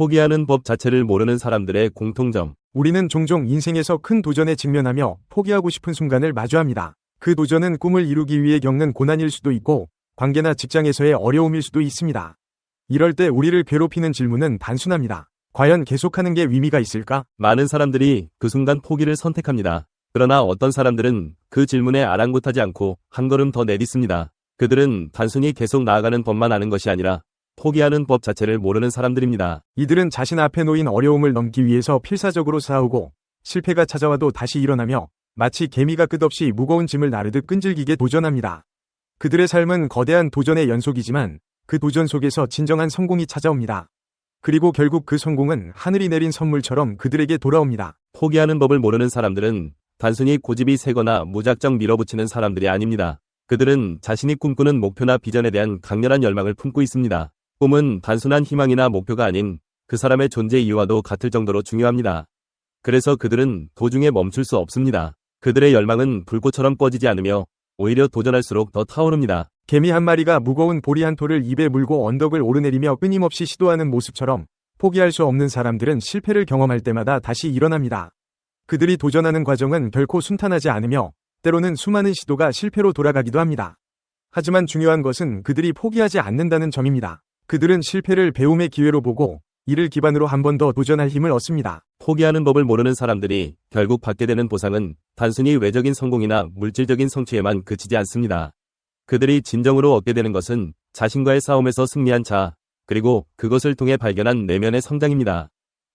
포기하는 법 자체를 모르는 사람들의 공통점. 우리는 종종 인생에서 큰 도전에 직면하며 포기하고 싶은 순간을 마주합니다. 그 도전은 꿈을 이루기 위해 겪는 고난일 수도 있고 관계나 직장에서의 어려움일 수도 있습니다. 이럴 때 우리를 괴롭히는 질문은 단순합니다. 과연 계속하는 게 의미가 있을까? 많은 사람들이 그 순간 포기를 선택합니다. 그러나 어떤 사람들은 그 질문에 아랑곳하지 않고 한 걸음 더 내딛습니다. 그들은 단순히 계속 나아가는 법만 아는 것이 아니라 포기하는 법 자체를 모르는 사람들입니다. 이들은 자신 앞에 놓인 어려움을 넘기 위해서 필사적으로 싸우고 실패가 찾아와도 다시 일어나며 마치 개미가 끝없이 무거운 짐을 나르듯 끈질기게 도전합니다. 그들의 삶은 거대한 도전의 연속이지만 그 도전 속에서 진정한 성공이 찾아옵니다. 그리고 결국 그 성공은 하늘이 내린 선물처럼 그들에게 돌아옵니다. 포기하는 법을 모르는 사람들은 단순히 고집이 세거나 무작정 밀어붙이는 사람들이 아닙니다. 그들은 자신이 꿈꾸는 목표나 비전에 대한 강렬한 열망을 품고 있습니다. 꿈은 단순한 희망이나 목표가 아닌 그 사람의 존재 이유와도 같을 정도로 중요합니다. 그래서 그들은 도중에 멈출 수 없습니다. 그들의 열망은 불꽃처럼 꺼지지 않으며 오히려 도전할수록 더 타오릅니다. 개미 한 마리가 무거운 보리 한 톨을 입에 물고 언덕을 오르내리며 끊임없이 시도하는 모습처럼 포기할 수 없는 사람들은 실패를 경험할 때마다 다시 일어납니다. 그들이 도전하는 과정은 결코 순탄하지 않으며 때로는 수많은 시도가 실패로 돌아가기도 합니다. 하지만 중요한 것은 그들이 포기하지 않는다는 점입니다. 그들은 실패를 배움의 기회로 보고 이를 기반으로 한 번 더 도전할 힘을 얻습니다. 포기하는 법을 모르는 사람들이 결국 받게 되는 보상은 단순히 외적인 성공이나 물질적인 성취에만 그치지 않습니다. 그들이 진정으로 얻게 되는 것은 자신과의 싸움에서 승리한 자, 그리고 그것을 통해 발견한 내면의 성장입니다.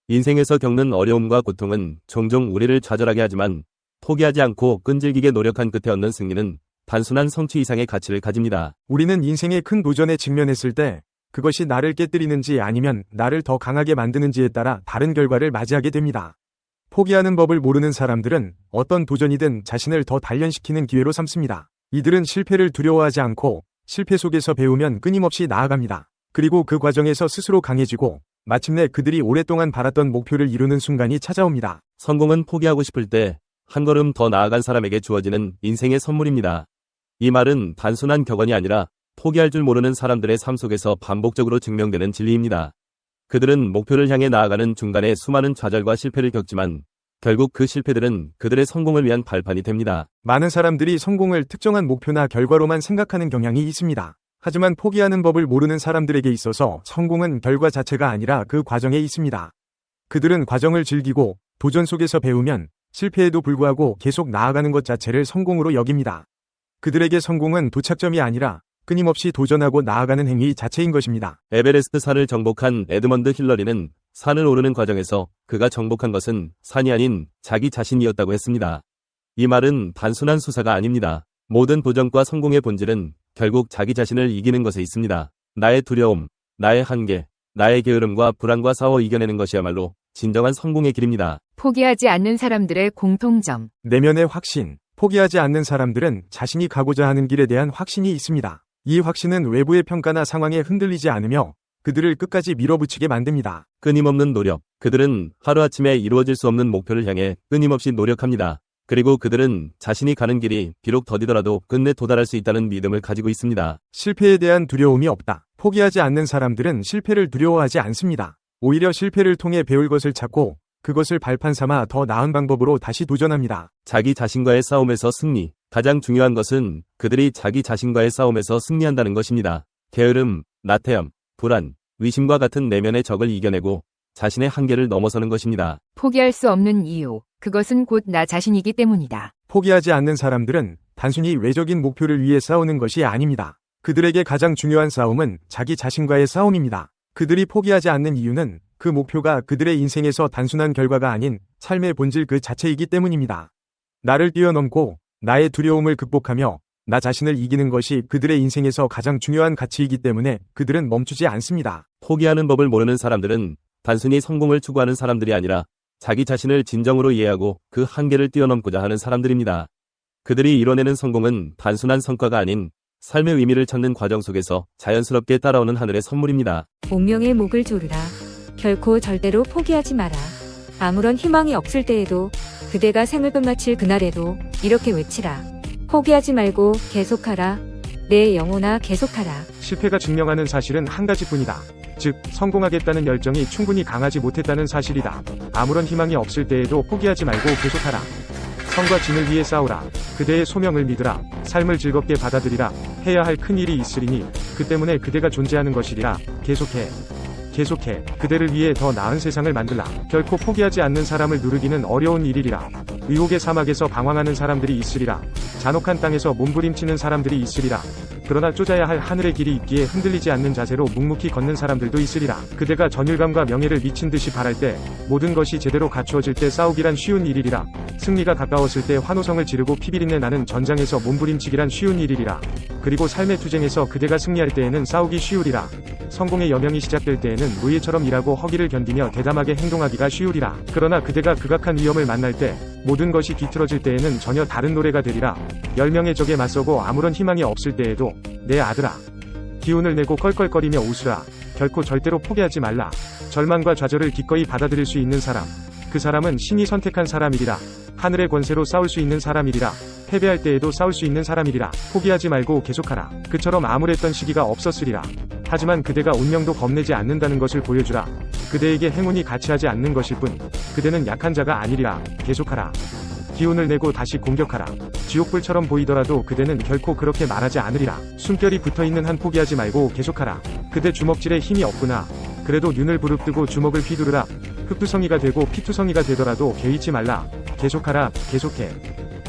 인생에서 겪는 어려움과 고통은 종종 우리를 좌절하게 하지만 포기하지 않고 끈질기게 노력한 끝에 얻는 승리는 단순한 성취 이상의 가치를 가집니다. 우리는 인생의 큰 도전에 직면했을 때 그것이 나를 깨뜨리는지 아니면 나를 더 강하게 만드는지에 따라 다른 결과를 맞이하게 됩니다. 포기하는 법을 모르는 사람들은 어떤 도전이든 자신을 더 단련시키는 기회로 삼습니다. 이들은 실패를 두려워하지 않고 실패 속에서 배우면 끊임없이 나아갑니다. 그리고 그 과정에서 스스로 강해지고 마침내 그들이 오랫동안 바랐던 목표를 이루는 순간이 찾아옵니다. 성공은 포기하고 싶을 때 한 걸음 더 나아간 사람에게 주어지는 인생의 선물입니다. 이 말은 단순한 격언이 아니라 포기할 줄 모르는 사람들의 삶 속에서 반복적으로 증명되는 진리입니다. 그들은 목표를 향해 나아가는 중간에 수많은 좌절과 실패를 겪지만 결국 그 실패들은 그들의 성공을 위한 발판이 됩니다. 많은 사람들이 성공을 특정한 목표나 결과로만 생각하는 경향이 있습니다. 하지만 포기하는 법을 모르는 사람들에게 있어서 성공은 결과 자체가 아니라 그 과정에 있습니다. 그들은 과정을 즐기고 도전 속에서 배우면 실패에도 불구하고 계속 나아가는 것 자체를 성공으로 여깁니다. 그들에게 성공은 도착점이 아니라 끊임없이 도전하고 나아가는 행위 자체인 것입니다. 에베레스트 산을 정복한 에드먼드 힐러리는 산을 오르는 과정에서 그가 정복한 것은 산이 아닌 자기 자신이었다고 했습니다. 이 말은 단순한 수사가 아닙니다. 모든 도전과 성공의 본질은 결국 자기 자신을 이기는 것에 있습니다. 나의 두려움, 나의 한계, 나의 게으름과 불안과 싸워 이겨내는 것이야말로 진정한 성공의 길입니다. 포기하지 않는 사람들의 공통점. 내면의 확신. 포기하지 않는 사람들은 자신이 가고자 하는 길에 대한 확신이 있습니다. 이 확신은 외부의 평가나 상황에 흔들리지 않으며 그들을 끝까지 밀어붙이게 만듭니다. 끊임없는 노력. 그들은 하루아침에 이루어질 수 없는 목표를 향해 끊임없이 노력합니다. 그리고 그들은 자신이 가는 길이 비록 더디더라도 끝내 도달할 수 있다는 믿음을 가지고 있습니다. 실패에 대한 두려움이 없다. 포기하지 않는 사람들은 실패를 두려워하지 않습니다. 오히려 실패를 통해 배울 것을 찾고 그것을 발판 삼아 더 나은 방법으로 다시 도전합니다. 자기 자신과의 싸움에서 승리. 가장 중요한 것은 그들이 자기 자신과의 싸움에서 승리한다는 것입니다. 게으름, 나태함, 불안, 의심과 같은 내면의 적을 이겨내고 자신의 한계를 넘어서는 것입니다. 포기할 수 없는 이유. 그것은 곧 나 자신이기 때문이다. 포기하지 않는 사람들은 단순히 외적인 목표를 위해 싸우는 것이 아닙니다. 그들에게 가장 중요한 싸움은 자기 자신과의 싸움입니다. 그들이 포기하지 않는 이유는 그 목표가 그들의 인생에서 단순한 결과가 아닌 삶의 본질 그 자체이기 때문입니다. 나를 뛰어넘고 나의 두려움을 극복하며 나 자신을 이기는 것이 그들의 인생에서 가장 중요한 가치이기 때문에 그들은 멈추지 않습니다. 포기하는 법을 모르는 사람들은 단순히 성공을 추구하는 사람들이 아니라 자기 자신을 진정으로 이해하고 그 한계를 뛰어넘고자 하는 사람들입니다. 그들이 이뤄내는 성공은 단순한 성과가 아닌 삶의 의미를 찾는 과정 속에서 자연스럽게 따라오는 하늘의 선물입니다. 운명의 목을 조르라. 결코 절대로 포기하지 마라. 아무런 희망이 없을 때에도 그대가 생을 끝마칠 그날에도 이렇게 외치라. 포기하지 말고 계속하라. 내 영혼아 계속하라. 실패가 증명하는 사실은 한 가지뿐이다. 즉, 성공하겠다는 열정이 충분히 강하지 못했다는 사실이다. 아무런 희망이 없을 때에도 포기하지 말고 계속하라. 성과 진을 위해 싸우라. 그대의 소명을 믿으라. 삶을 즐겁게 받아들이라. 해야 할 큰 일이 있으리니 그 때문에 그대가 존재하는 것이리라. 계속해. 계속해. 그대를 위해 더 나은 세상을 만들라. 결코 포기하지 않는 사람을 누르기는 어려운 일이리라. 의혹의 사막에서 방황하는 사람들이 있으리라. 잔혹한 땅에서 몸부림치는 사람들이 있으리라. 그러나 쫓아야 할 하늘의 길이 있기에 흔들리지 않는 자세로 묵묵히 걷는 사람들도 있으리라. 그대가 전율감과 명예를 미친 듯이 바랄 때, 모든 것이 제대로 갖추어질 때 싸우기란 쉬운 일이리라. 승리가 가까웠을 때 환호성을 지르고 피비린내 나는 전장에서 몸부림치기란 쉬운 일이리라. 그리고 삶의 투쟁에서 그대가 승리할 때에는 싸우기 쉬우리라. 성공의 여명이 시작될 때에는 노예처럼 일하고 허기를 견디며 대담하게 행동하기가 쉬우리라. 그러나 그대가 극악한 위험을 만날 때, 모든 것이 비틀어질 때에는 전혀 다른 노래가 되리라. 10명의 적에 맞서고 아무런 희망이 없을 때에도 내 아들아, 기운을 내고 껄껄거리며 웃으라. 결코 절대로 포기하지 말라. 절망과 좌절을 기꺼이 받아들일 수 있는 사람, 그 사람은 신이 선택한 사람이리라. 하늘의 권세로 싸울 수 있는 사람이리라. 패배할 때에도 싸울 수 있는 사람이리라. 포기하지 말고 계속하라. 그처럼 암울했던 시기가 없었으리라. 하지만 그대가 운명도 겁내지 않는다는 것을 보여주라. 그대에게 행운이 가치하지 않는 것일 뿐, 그대는 약한 자가 아니리라. 계속하라. 기운을 내고 다시 공격하라. 지옥불처럼 보이더라도 그대는 결코 그렇게 말하지 않으리라. 숨결이 붙어있는 한 포기하지 말고 계속하라. 그대 주먹질에 힘이 없구나. 그래도 눈을 부릅뜨고 주먹을 휘두르라. 흙투성이가 되고 피투성이가 되더라도 개의치 말라. 계속하라. 계속해.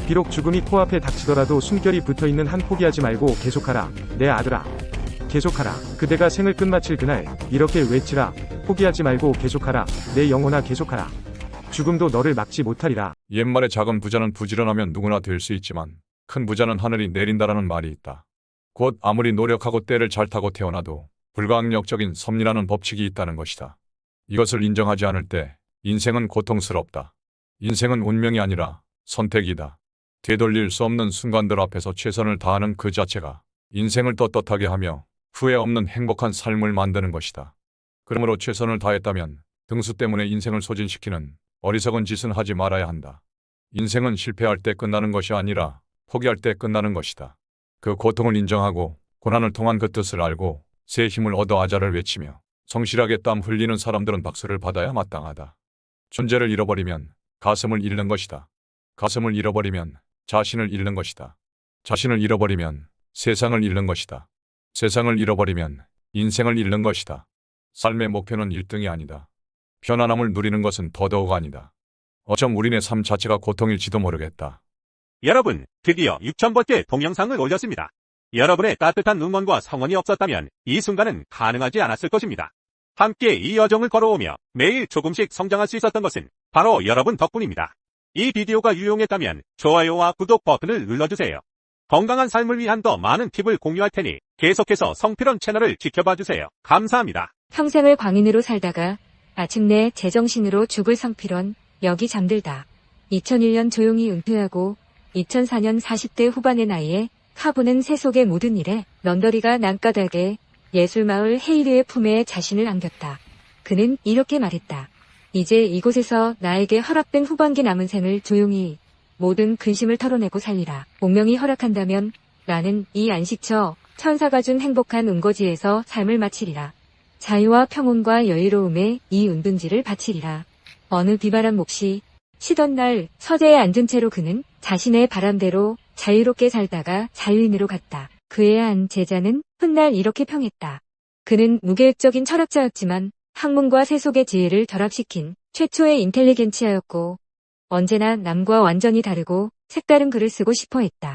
비록 죽음이 코앞에 닥치더라도 숨결이 붙어있는 한 포기하지 말고 계속하라. 내 아들아, 계속하라. 그대가 생을 끝마칠 그날 이렇게 외치라. 포기하지 말고 계속하라. 내 영혼아, 계속하라. 죽음도 너를 막지 못하리라. 옛말에 작은 부자는 부지런하면 누구나 될 수 있지만 큰 부자는 하늘이 내린다라는 말이 있다. 곧 아무리 노력하고 때를 잘 타고 태어나도 불가항력적인 섭리라는 법칙이 있다는 것이다. 이것을 인정하지 않을 때 인생은 고통스럽다. 인생은 운명이 아니라 선택이다. 되돌릴 수 없는 순간들 앞에서 최선을 다하는 그 자체가 인생을 떳떳하게 하며 후회 없는 행복한 삶을 만드는 것이다. 그러므로 최선을 다했다면 등수 때문에 인생을 소진시키는 어리석은 짓은 하지 말아야 한다. 인생은 실패할 때 끝나는 것이 아니라 포기할 때 끝나는 것이다. 그 고통을 인정하고 고난을 통한 그 뜻을 알고 새 힘을 얻어 아자를 외치며 성실하게 땀 흘리는 사람들은 박수를 받아야 마땅하다. 존재를 잃어버리면 가슴을 잃는 것이다. 가슴을 잃어버리면 자신을 잃는 것이다. 자신을 잃어버리면 세상을 잃는 것이다. 세상을 잃어버리면 인생을 잃는 것이다. 삶의 목표는 1등이 아니다. 편안함을 누리는 것은 더더욱 아니다. 어쩜 우리네 삶 자체가 고통일지도 모르겠다. 여러분, 드디어 6,000번째 동영상을 올렸습니다. 여러분의 따뜻한 응원과 성원이 없었다면 이 순간은 가능하지 않았을 것입니다. 함께 이 여정을 걸어오며 매일 조금씩 성장할 수 있었던 것은 바로 여러분 덕분입니다. 이 비디오가 유용했다면 좋아요와 구독 버튼을 눌러주세요. 건강한 삶을 위한 더 많은 팁을 공유할 테니 계속해서 성필원 채널을 지켜봐주세요. 감사합니다. 평생을 광인으로 살다가 마침내 제정신으로 죽을 성필원, 여기 잠들다. 2001년 조용히 은퇴하고 2004년 40대 후반의 나이에 카보는 세속의 모든 일에 런더리가 난까닭에 예술마을 헤이리의 품에 자신을 안겼다. 그는 이렇게 말했다. 이제 이곳에서 나에게 허락된 후반기 남은 생을 조용히 모든 근심을 털어내고 살리라. 운명이 허락한다면 나는 이 안식처 천사가 준 행복한 은거지에서 삶을 마치리라. 자유와 평온과 여유로움에 이 은둔지를 바치리라. 어느 비바람 몫이 쉬던 날 서재에 앉은 채로 그는 자신의 바람대로 자유롭게 살다가 자유인으로 갔다. 그의 한 제자는 훗날 이렇게 평했다. 그는 무계획적인 철학자였지만 학문과 세속의 지혜를 결합시킨 최초의 인텔리겐치아였고 언제나 남과 완전히 다르고 색다른 글을 쓰고 싶어 했다.